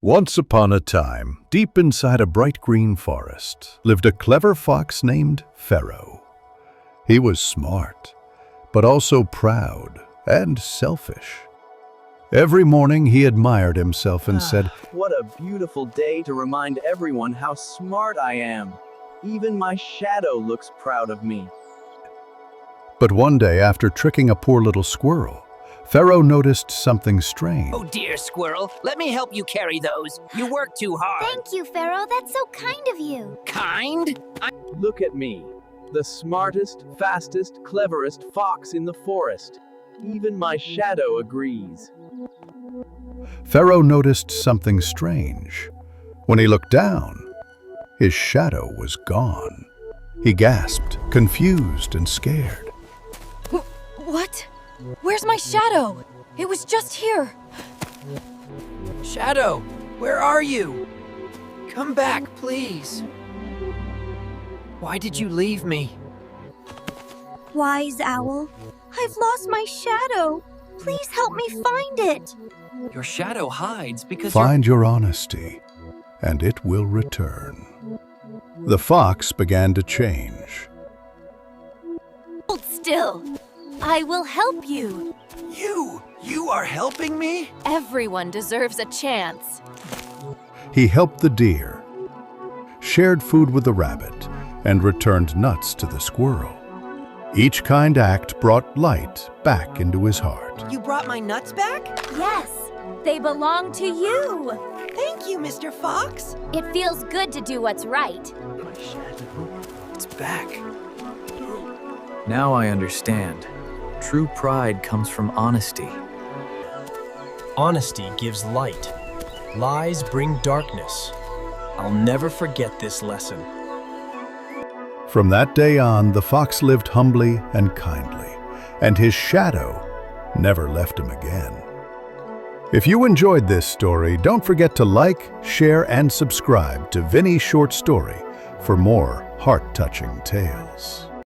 Once upon a time, deep inside a bright green forest, lived a clever fox named Fero. He was smart, but also proud and selfish. Every morning he admired himself and said, "What a beautiful day to remind everyone how smart I am. Even my shadow looks proud of me." But one day, after tricking a poor little squirrel, Fero noticed something strange. Oh dear, squirrel, let me help you carry those. You work too hard. Thank you, Fero. That's so kind of you. Kind? Look at me, the smartest, fastest, cleverest fox in the forest. Even my shadow agrees. Fero noticed something strange. When he looked down, his shadow was gone. He gasped, confused and scared. What? Where's my shadow? It was just here. Shadow, where are you? Come back, please. Why did you leave me? Wise owl, I've lost my shadow. Please help me find it. Your shadow hides because Find your honesty, and it will return. The fox began to change. Hold still. I will help you. You are helping me? Everyone deserves a chance. He helped the deer, shared food with the rabbit, and returned nuts to the squirrel. Each kind act brought light back into his heart. You brought my nuts back? Yes, they belong to you. Thank you, Mr. Fox. It feels good to do what's right. It's back. Now I understand. True pride comes from honesty. Honesty gives light. Lies bring darkness. I'll never forget this lesson. From that day on, the fox lived humbly and kindly, and his shadow never left him again. If you enjoyed this story, don't forget to like, share, and subscribe to Vini's Short Story for more heart-touching tales.